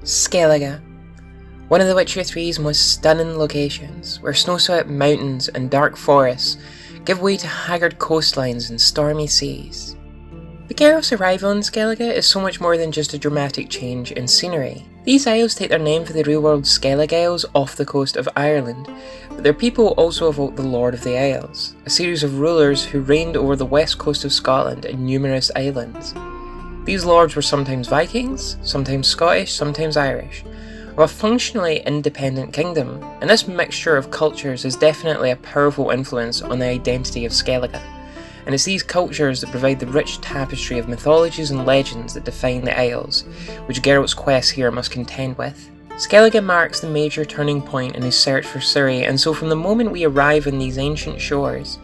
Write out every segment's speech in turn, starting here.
Skellige, one of The Witcher 3's most stunning locations, where snow-swept mountains and dark forests give way to haggard coastlines and stormy seas. But Geralt's arrival in Skellige is so much more than just a dramatic change in scenery. These isles take their name from the real-world Skellige Isles off the coast of Ireland, but their people also evoke the Lord of the Isles, a series of rulers who reigned over the west coast of Scotland and numerous islands. These lords were sometimes Vikings, sometimes Scottish, sometimes Irish, of a functionally independent kingdom, and this mixture of cultures is definitely a powerful influence on the identity of Skellige, and it's these cultures that provide the rich tapestry of mythologies and legends that define the Isles, which Geralt's quest here must contend with. Skellige marks the major turning point in his search for Ciri, and so from the moment we arrive on these ancient shores,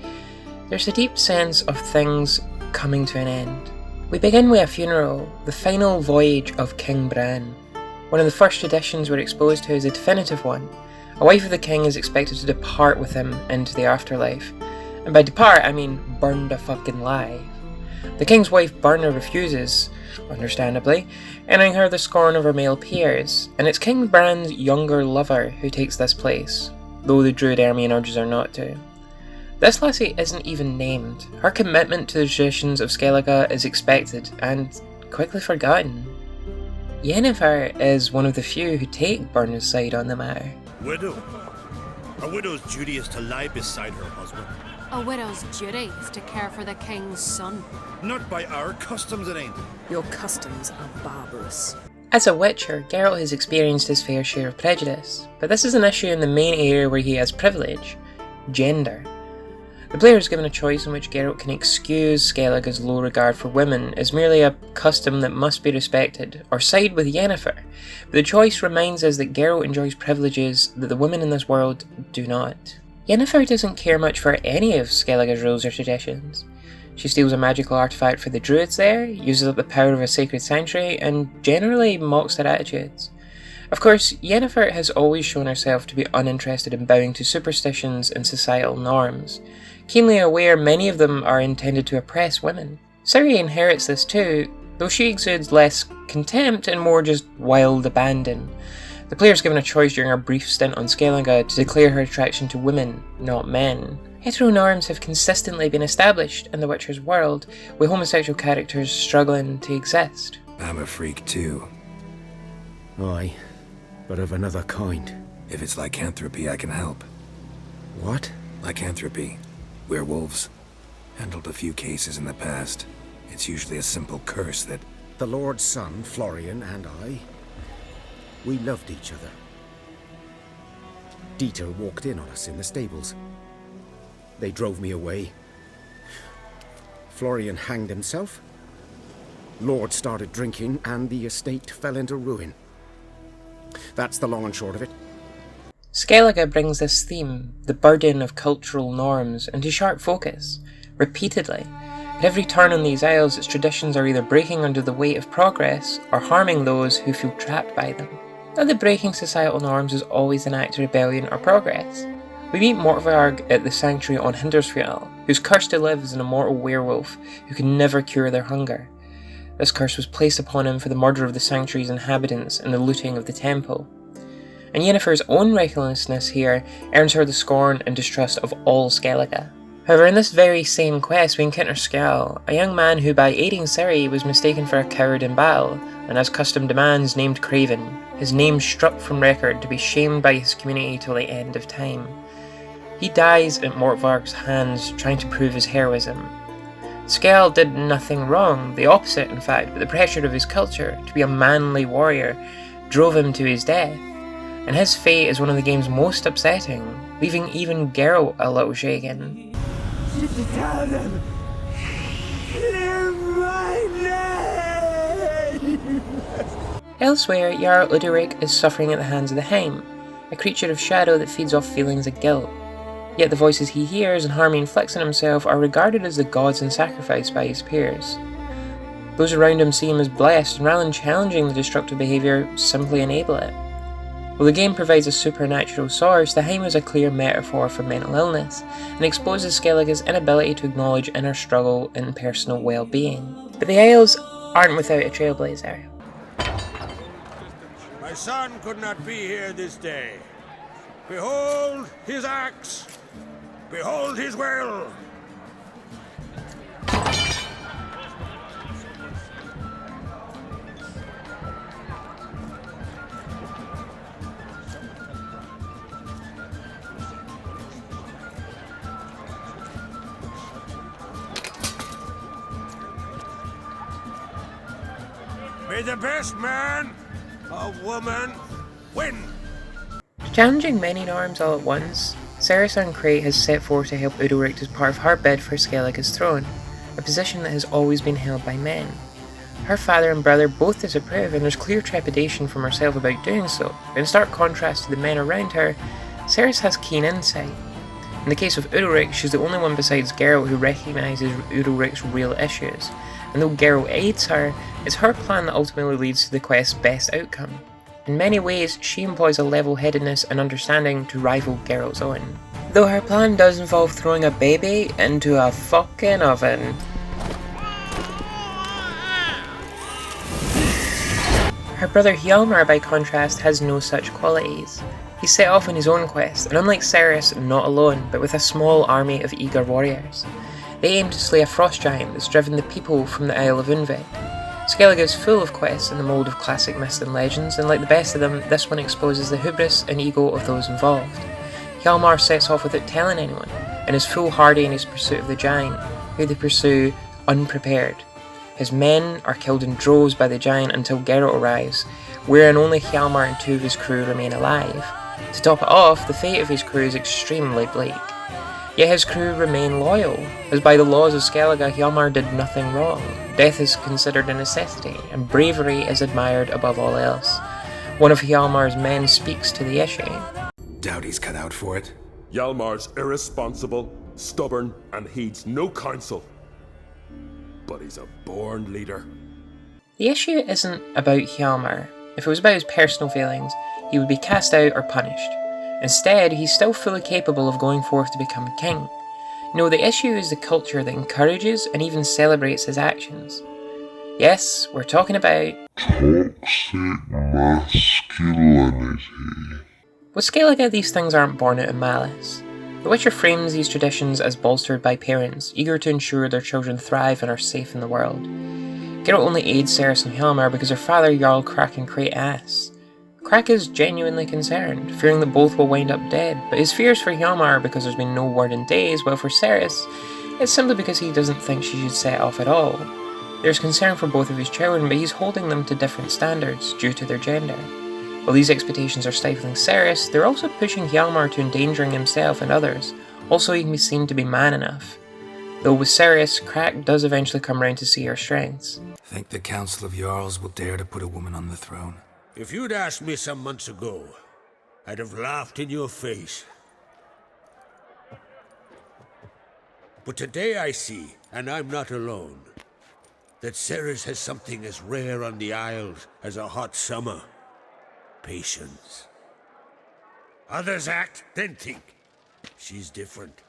there's a deep sense of things coming to an end. We begin with a funeral, the final voyage of King Bran. One of the first traditions we're exposed to is a definitive one. A wife of the king is expected to depart with him into the afterlife. And by depart, I mean burned alive. The king's wife Burna refuses, understandably, earning her the scorn of her male peers, and it's King Bran's younger lover who takes this place, though the druid Ermion urges her not to. This lassie isn't even named. Her commitment to the traditions of Skellige is expected, and quickly forgotten. Yennefer is one of the few who take Burna's side on the matter. Widow? A widow's duty is to lie beside her husband. A widow's duty is to care for the king's son. Not by our customs, it ain't. Your customs are barbarous. As a Witcher, Geralt has experienced his fair share of prejudice, but this is an issue in the main area where he has privilege: gender. The player is given a choice in which Geralt can excuse Skellige's low regard for women as merely a custom that must be respected, or side with Yennefer, but the choice reminds us that Geralt enjoys privileges that the women in this world do not. Yennefer doesn't care much for any of Skellige's rules or traditions. She steals a magical artifact for the druids there, uses up the power of a sacred sanctuary, and generally mocks their attitudes. Of course, Yennefer has always shown herself to be uninterested in bowing to superstitions and societal norms, keenly aware many of them are intended to oppress women. Ciri inherits this too, though she exudes less contempt and more just wild abandon. The player is given a choice during her brief stint on Skellige to declare her attraction to women, not men. Hetero norms have consistently been established in The Witcher's world, with homosexual characters struggling to exist. I'm a freak too. Aye, but of another kind. If it's lycanthropy, I can help. What? Lycanthropy. Werewolves. Handled a few cases in the past. It's usually a simple curse that... The Lord's son, Florian, and I, we loved each other. Dieter walked in on us in the stables. They drove me away. Florian hanged himself. Lord started drinking, and the estate fell into ruin. That's the long and short of it. Skellige brings this theme, the burden of cultural norms, into sharp focus, repeatedly. At every turn on these isles, its traditions are either breaking under the weight of progress, or harming those who feel trapped by them. Not that breaking societal norms is always an act of rebellion or progress. We meet Mortvarg at the sanctuary on Hindarsfjall, who's cursed to live as an immortal werewolf who can never cure their hunger. This curse was placed upon him for the murder of the sanctuary's inhabitants and the looting of the temple. And Yennefer's own recklessness here earns her the scorn and distrust of all Skellige. However, in this very same quest we encounter Skjall, a young man who by aiding Ciri was mistaken for a coward in battle, and as custom demands named Craven, his name struck from record to be shamed by his community till the end of time. He dies at Mortvarg's hands trying to prove his heroism. Skjall did nothing wrong, the opposite in fact, but the pressure of his culture to be a manly warrior drove him to his death, and his fate is one of the game's most upsetting, leaving even Geralt a little shaken. Tell them, clear my name! Elsewhere, Jarl Uderic is suffering at the hands of the Heim, a creature of shadow that feeds off feelings of guilt. Yet the voices he hears and harm he inflicts on himself are regarded as the gods in sacrifice by his peers. Those around him see him as blessed, and rather than challenging the destructive behaviour, simply enable it. While the game provides a supernatural source, the Heim is a clear metaphor for mental illness, and exposes Skellige's inability to acknowledge inner struggle and personal well-being. But the Isles aren't without a trailblazer. My son could not be here this day. Behold his axe! Behold his will! May the best man or woman win! Challenging many norms all at once, Cerys Crate has set forth to help Udalric as part of her bid for Skellige's throne, a position that has always been held by men. Her father and brother both disapprove, and there's clear trepidation from herself about doing so, but in stark contrast to the men around her, Cerys has keen insight. In the case of Udalric, she's the only one besides Geralt who recognises Udalric's real issues, and though Geralt aids her, it's her plan that ultimately leads to the quest's best outcome. In many ways, she employs a level-headedness and understanding to rival Geralt's own. Though her plan does involve throwing a baby into a fucking oven. Her brother Hjalmar, by contrast, has no such qualities. He set off on his own quest, and unlike Cerys, not alone, but with a small army of eager warriors. They aim to slay a frost giant that's driven the people from the Isle of Skellige. Skellige is full of quests in the mould of classic myths and legends, and like the best of them, this one exposes the hubris and ego of those involved. Hjalmar sets off without telling anyone, and is foolhardy in his pursuit of the giant, who they pursue unprepared. His men are killed in droves by the giant until Geralt arrives, wherein only Hjalmar and two of his crew remain alive. To top it off, the fate of his crew is extremely bleak. Yet his crew remain loyal, as by the laws of Skellige, Hjalmar did nothing wrong. Death is considered a necessity, and bravery is admired above all else. One of Hjalmar's men speaks to the issue. Doubt he's cut out for it. Hjalmar's irresponsible, stubborn, and heeds no counsel. But he's a born leader. The issue isn't about Hjalmar. If it was about his personal feelings, he would be cast out or punished. Instead, he's still fully capable of going forth to become a king. No, the issue is the culture that encourages and even celebrates his actions. Yes, we're talking about toxic masculinity. With Skellige, these things aren't born out of malice. The Witcher frames these traditions as bolstered by parents, eager to ensure their children thrive and are safe in the world. Geralt only aids Cerys and Hjalmar because her father Jarl Crate asks. Crack is genuinely concerned, fearing that both will wind up dead, but his fears for Hjalmar because there's been no word in days, while for Cerys, it's simply because he doesn't think she should set off at all. There's concern for both of his children, but he's holding them to different standards due to their gender. While these expectations are stifling Cerys, they're also pushing Hjalmar to endangering himself and others, also he can be seen to be man enough. Though with Cerys, Crack does eventually come round to see her strengths. Think the Council of Jarls will dare to put a woman on the throne? If you'd asked me some months ago, I'd have laughed in your face. But today I see, and I'm not alone, that Cerys has something as rare on the Isles as a hot summer. Patience. Others act, then think. She's different.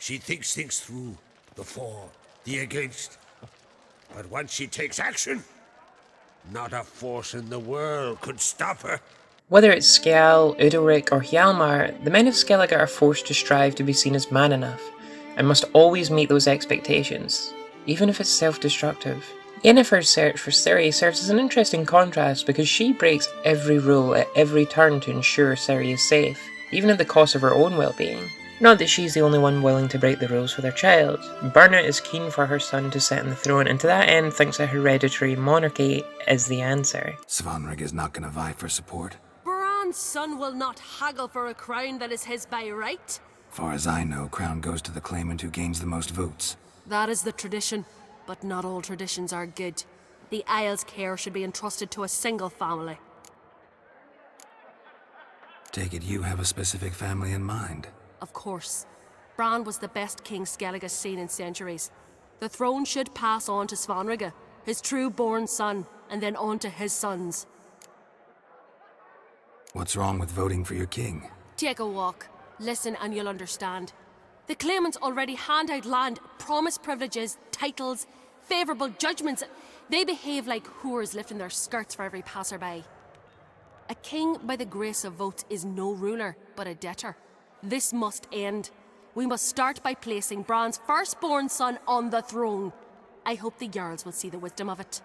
She thinks things through, the for, the against. But once she takes action, not a force in the world could stop her. Whether it's Skjal, Udalric, or Hjalmar, the men of Skellige are forced to strive to be seen as man enough, and must always meet those expectations, even if it's self-destructive. Yennefer's search for Ciri serves as an interesting contrast because she breaks every rule at every turn to ensure Ciri is safe, even at the cost of her own well-being. Not that she's the only one willing to break the rules with her child. Birna is keen for her son to sit on the throne, and to that end thinks a hereditary monarchy is the answer. Svanrig is not gonna vie for support. Bran's son will not haggle for a crown that is his by right. Far as I know, crown goes to the claimant who gains the most votes. That is the tradition, but not all traditions are good. The Isles' care should be entrusted to a single family. Take it you have a specific family in mind. Of course. Bran was the best king Skellige's seen in centuries. The throne should pass on to Svanrig, his true-born son, and then on to his sons. What's wrong with voting for your king? Take a walk. Listen and you'll understand. The claimants already hand out land, promise privileges, titles, favourable judgments. They behave like whores lifting their skirts for every passerby. A king by the grace of vote is no ruler, but a debtor. This must end. We must start by placing Bran's firstborn son on the throne. I hope the Jarls will see the wisdom of it.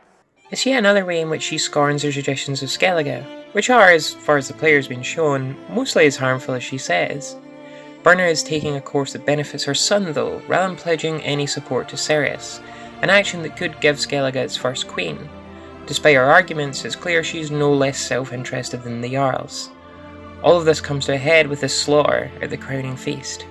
It's yet another way in which she scorns the traditions of Skellige, which are, as far as the player's been shown, mostly as harmful as she says. Birna is taking a course that benefits her son though, rather than pledging any support to Ceres, an action that could give Skellige its first queen. Despite her arguments, it's clear she's no less self-interested than the Jarls. All of this comes to a head with the slaughter at the crowning feast.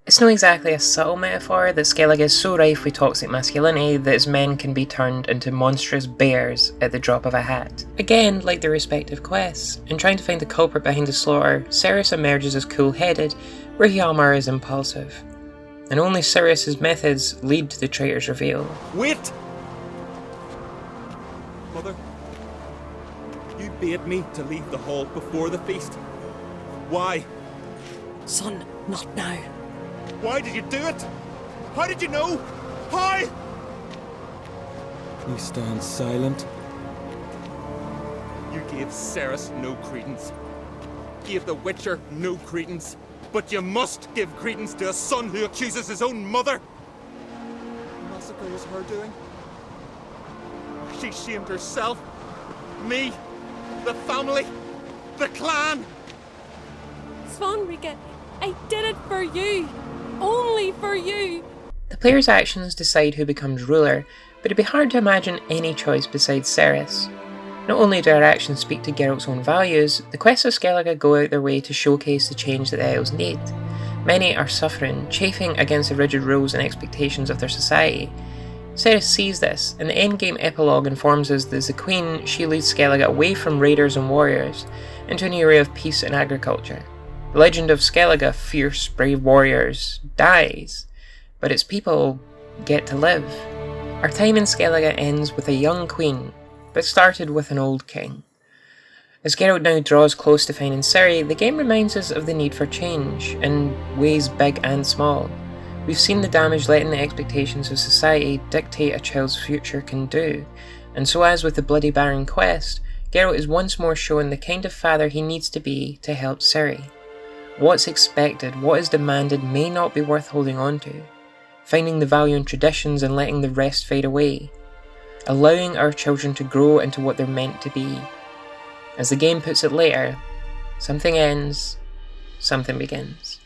It's not exactly a subtle metaphor that Skellige is so rife with toxic masculinity that its men can be turned into monstrous bears at the drop of a hat. Again, like their respective quests, in trying to find the culprit behind the slaughter, Ceres emerges as cool-headed, where Hjalmar is impulsive. And only Ceres' methods lead to the traitor's reveal. Wait! Mother, you bade me to leave the hall before the feast. Why? Son, not now. Why did you do it? How did you know? How? You stand silent. You gave Ceres no credence. Gave the Witcher no credence. But you must give credence to a son who accuses his own mother. The massacre was her doing. She shamed herself. Me. The family. The clan. Svanrika, I did it for you. Only for you! The player's actions decide who becomes ruler, but it'd be hard to imagine any choice besides Ceres. Not only do our actions speak to Geralt's own values, the quests of Skellige go out their way to showcase the change that the Isles need. Many are suffering, chafing against the rigid rules and expectations of their society. Ceres sees this, and the endgame epilogue informs us that as the Queen, she leads Skellige away from raiders and warriors, into an era of peace and agriculture. The legend of Skellige, fierce, brave warriors, dies, but its people get to live. Our time in Skellige ends with a young queen, but started with an old king. As Geralt now draws close to finding Ciri, the game reminds us of the need for change, in ways big and small. We've seen the damage letting the expectations of society dictate a child's future can do, and so as with the Bloody Baron quest, Geralt is once more shown the kind of father he needs to be to help Ciri. What's expected, what is demanded may not be worth holding on to. Finding the value in traditions and letting the rest fade away. Allowing our children to grow into what they're meant to be. As the game puts it later, something ends, something begins.